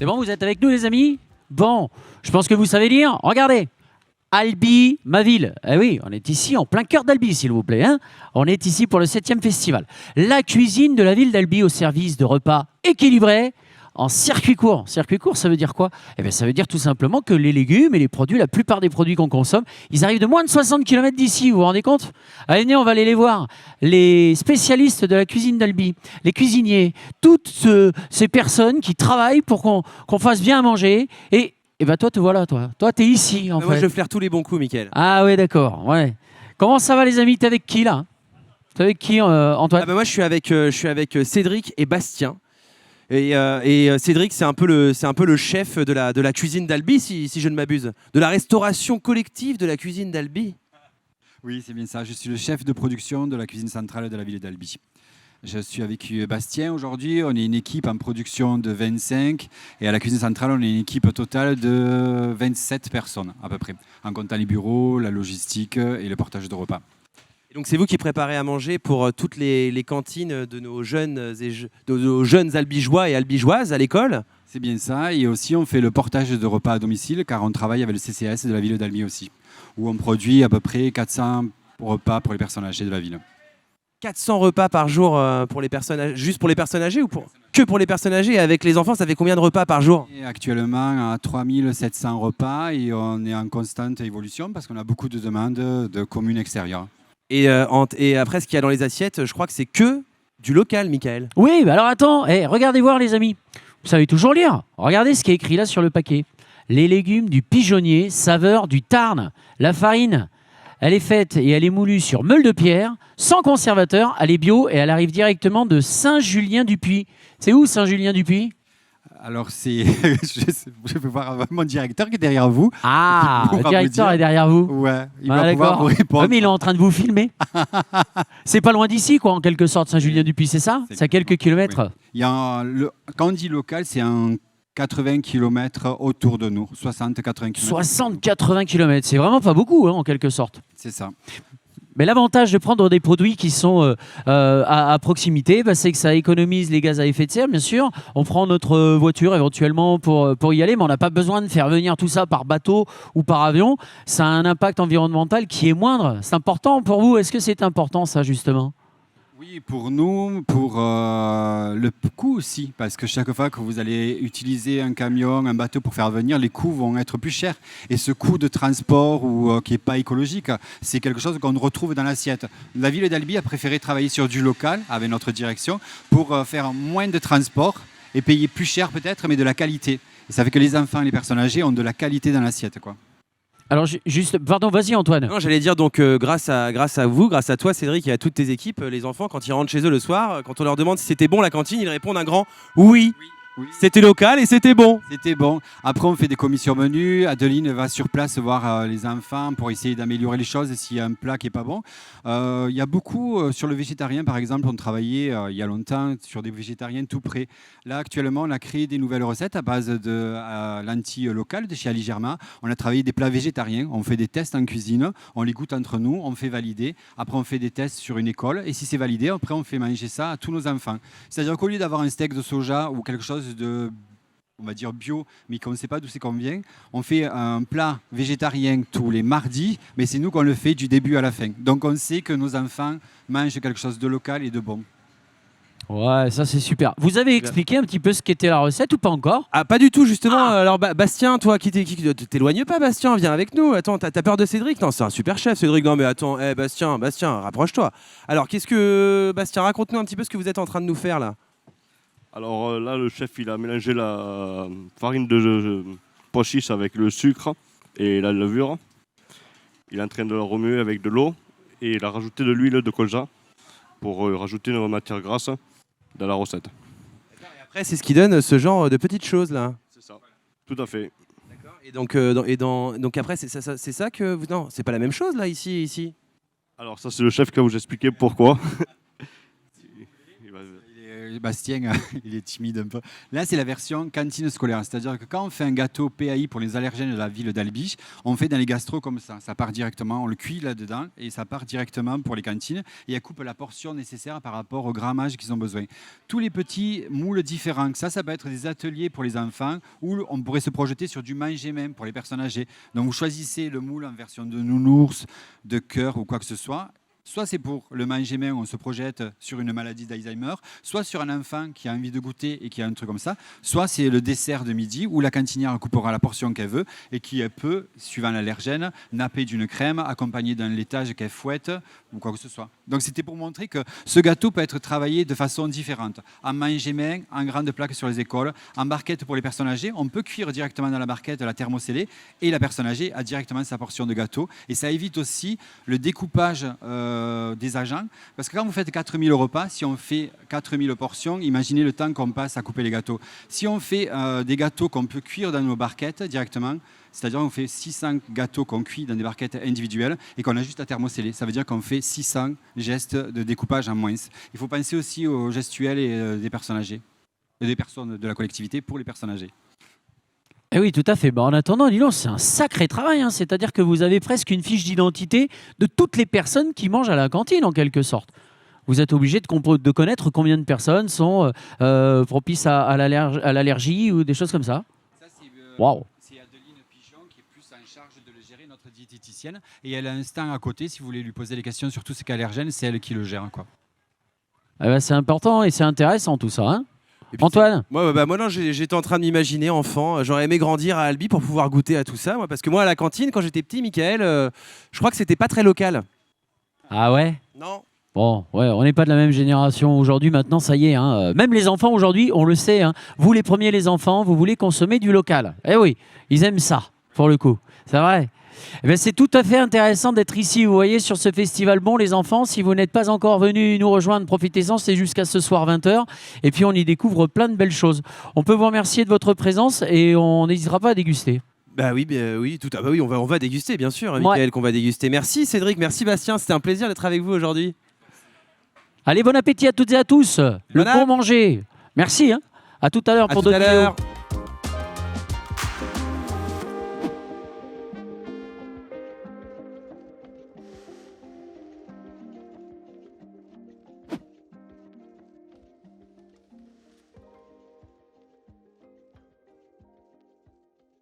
C'est bon, vous êtes avec nous les amis? Bon, je pense que vous savez lire. Regardez. Albi, ma ville. Eh oui, on est ici en plein cœur d'Albi, s'il vous plaît. Hein, on est ici pour le 7e festival. La cuisine de la ville d'Albi au service de repas équilibrés en circuit court. Circuit court, ça veut dire quoi? Eh bien, ça veut dire tout simplement que les légumes et les produits, la plupart des produits qu'on consomme, ils arrivent de moins de 60 km d'ici, vous vous rendez compte? Allez, venez, on va aller les voir. Les spécialistes de la cuisine d'Albi, les cuisiniers, toutes ces personnes qui travaillent pour qu'on fasse bien à manger. Et ben toi, te voilà, toi. Toi, t'es ici, en fait. Moi, je flaire tous les bons coups, Mickaël. Ah ouais, d'accord. Ouais. Comment ça va, les amis? T'es avec qui, là? T'es avec qui, Antoine? Moi, je suis avec Cédric et Bastien. Et Cédric, c'est un peu le chef de la cuisine d'Albi, si je ne m'abuse. De la restauration collective de la cuisine d'Albi. Oui, c'est bien ça. Je suis le chef de production de la cuisine centrale de la ville d'Albi. Je suis avec Bastien aujourd'hui. On est une équipe en production de 25 et à la cuisine centrale, on est une équipe totale de 27 personnes à peu près, en comptant les bureaux, la logistique et le portage de repas. Et donc c'est vous qui préparez à manger pour toutes les cantines de nos jeunes albigeois et albigeoises à l'école? C'est bien ça. Et aussi, on fait le portage de repas à domicile car on travaille avec le CCAS de la ville d'Albi aussi, où on produit à peu près 400 repas pour les personnes âgées de la ville. 400 repas par jour pour les personnes juste pour les personnes âgées ou que pour les personnes âgées? Avec les enfants, ça fait combien de repas par jour? Et actuellement à 3700 repas et on est en constante évolution parce qu'on a beaucoup de demandes de communes extérieures. Et après, ce qu'il y a dans les assiettes, je crois que c'est que du local, Mickaël. Oui, bah alors attends, regardez voir les amis. Vous savez toujours lire. Regardez ce qui est écrit là sur le paquet. Les légumes du pigeonnier, saveur du Tarn. La farine, elle est faite et elle est moulue sur meule de pierre, sans conservateur, elle est bio et elle arrive directement de Saint-Julien-du-Puy. C'est où Saint-Julien-du-Puy? Alors c'est, je peux voir mon directeur qui est derrière vous. Ah, le directeur est derrière vous. Ouais, il va pouvoir vous répondre. Ouais, mais il est en train de vous filmer. C'est pas loin d'ici, quoi, en quelque sorte, Saint-Julien-du-Puy, c'est ça? C'est à quelques kilomètres. Oui. Il y a quand on dit local, c'est un 80 km autour de nous, 60-80 km. 60-80 km, c'est vraiment pas beaucoup, hein, en quelque sorte. C'est ça. Mais l'avantage de prendre des produits qui sont à proximité, bah, c'est que ça économise les gaz à effet de serre, bien sûr. On prend notre voiture éventuellement pour y aller, mais on n'a pas besoin de faire venir tout ça par bateau ou par avion. Ça a un impact environnemental qui est moindre. C'est important pour vous? Est-ce que c'est important, ça, justement? Oui, pour nous, pour le coût aussi, parce que chaque fois que vous allez utiliser un camion, un bateau pour faire venir, les coûts vont être plus chers. Et ce coût de transport qui n'est pas écologique, c'est quelque chose qu'on retrouve dans l'assiette. La ville d'Albi a préféré travailler sur du local avec notre direction pour faire moins de transport et payer plus cher peut-être, mais de la qualité. Et ça fait que les enfants et les personnes âgées ont de la qualité dans l'assiette, quoi. Alors, juste, pardon, vas-y Antoine. Non, j'allais dire donc grâce à vous, grâce à toi Cédric et à toutes tes équipes, les enfants quand ils rentrent chez eux le soir, quand on leur demande si c'était bon la cantine, ils répondent un grand oui. Oui. C'était local et c'était bon. C'était bon. Après, on fait des commissions menus. Adeline va sur place voir les enfants pour essayer d'améliorer les choses s'il y a un plat qui n'est pas bon. Il y a beaucoup sur le végétarien, par exemple. On travaillait il y a longtemps sur des végétariens tout près. Là, actuellement, on a créé des nouvelles recettes à base de lentilles locales de chez Ali Germain. On a travaillé des plats végétariens. On fait des tests en cuisine. On les goûte entre nous. On fait valider. Après, on fait des tests sur une école. Et si c'est validé, après, on fait manger ça à tous nos enfants. C'est-à-dire qu'au lieu d'avoir un steak de soja ou quelque chose de, on va dire bio, mais qu'on ne sait pas d'où c'est qu'on vient. On fait un plat végétarien tous les mardis, mais c'est nous qu'on le fait du début à la fin. Donc on sait que nos enfants mangent quelque chose de local et de bon. Ouais, ça c'est super. Vous avez expliqué un petit peu ce qu'était la recette ou pas encore? Ah, pas du tout, justement. Alors, Bastien, toi, t'éloignes pas, Bastien, viens avec nous. Attends, t'as peur de Cédric? Non, c'est un super chef, Cédric. Non, mais attends, Bastien, rapproche-toi. Alors, Bastien, raconte-nous un petit peu ce que vous êtes en train de nous faire là. Alors là, le chef, il a mélangé la farine de pois chiche avec le sucre et la levure. Il est en train de la remuer avec de l'eau et il a rajouté de l'huile de colza pour rajouter une matière grasse dans la recette. Et après, c'est ce qui donne ce genre de petites choses là. C'est ça, tout à fait. D'accord. Et donc après, c'est ça que vous... Non, c'est pas la même chose là, ici. Alors ça, c'est le chef qui va vous expliquer pourquoi. Bastien, il est timide un peu. Là, c'est la version cantine scolaire. C'est-à-dire que quand on fait un gâteau PAI pour les allergènes de la ville d'Albi, on fait dans les gastros comme ça. Ça part directement, on le cuit là-dedans et ça part directement pour les cantines. Et elle coupe la portion nécessaire par rapport au grammage qu'ils ont besoin. Tous les petits moules différents, ça peut être des ateliers pour les enfants où on pourrait se projeter sur du manger même pour les personnes âgées. Donc vous choisissez le moule en version de nounours, de cœur ou quoi que ce soit. Soit c'est pour le manger main, on se projette sur une maladie d'Alzheimer, soit sur un enfant qui a envie de goûter et qui a un truc comme ça, soit c'est le dessert de midi où la cantinière coupera la portion qu'elle veut et qui peut, suivant l'allergène, napper d'une crème accompagnée d'un laitage qu'elle fouette ou quoi que ce soit. Donc c'était pour montrer que ce gâteau peut être travaillé de façon différente. En manger main, en grande plaque sur les écoles, en barquette pour les personnes âgées. On peut cuire directement dans la barquette la thermocellée et la personne âgée a directement sa portion de gâteau. Et ça évite aussi le découpage des agents. Parce que quand vous faites 4000 repas, si on fait 4000 portions, imaginez le temps qu'on passe à couper les gâteaux. Si on fait des gâteaux qu'on peut cuire dans nos barquettes directement, c'est-à-dire qu'on fait 600 gâteaux qu'on cuit dans des barquettes individuelles et qu'on a juste à thermocéler. Ça veut dire qu'on fait 600 gestes de découpage en moins. Il faut penser aussi aux gestuels et des personnes âgées, des personnes de la collectivité pour les personnes âgées. Eh oui, tout à fait. En attendant, dis donc, c'est un sacré travail. Hein. C'est-à-dire que vous avez presque une fiche d'identité de toutes les personnes qui mangent à la cantine, en quelque sorte. Vous êtes obligé de connaître combien de personnes sont propices à l'allergie ou des choses comme ça. Waouh. C'est Adeline Pigeon qui est plus en charge de le gérer, notre diététicienne. Et elle a un stand à côté, si vous voulez lui poser des questions sur tout ce qui est allergène, c'est elle qui le gère, quoi. Eh ben, c'est important et c'est intéressant tout ça. Hein. Antoine? Moi, non, j'étais en train de m'imaginer enfant. J'aurais aimé grandir à Albi pour pouvoir goûter à tout ça. Parce que moi, à la cantine, quand j'étais petit, Michael, je crois que c'était pas très local. Ah ouais? Non. Bon, ouais, on n'est pas de la même génération aujourd'hui. Maintenant, ça y est. Hein. Même les enfants aujourd'hui, on le sait. Hein. Vous, les premiers, les enfants, vous voulez consommer du local. Eh oui, ils aiment ça, pour le coup. C'est vrai. Eh bien, c'est tout à fait intéressant d'être ici, vous voyez, sur ce festival. Bon, les enfants, si vous n'êtes pas encore venus nous rejoindre, profitez-en, c'est jusqu'à ce soir 20h. Et puis, on y découvre plein de belles choses. On peut vous remercier de votre présence et on n'hésitera pas à déguster. Oui, on va déguster, bien sûr, Michael, qu'on va déguster. Merci Cédric, merci Bastien, c'était un plaisir d'être avec vous aujourd'hui. Allez, bon appétit à toutes et à tous. Le bon manger. Merci. Hein. À tout à l'heure pour d'autres vidéos.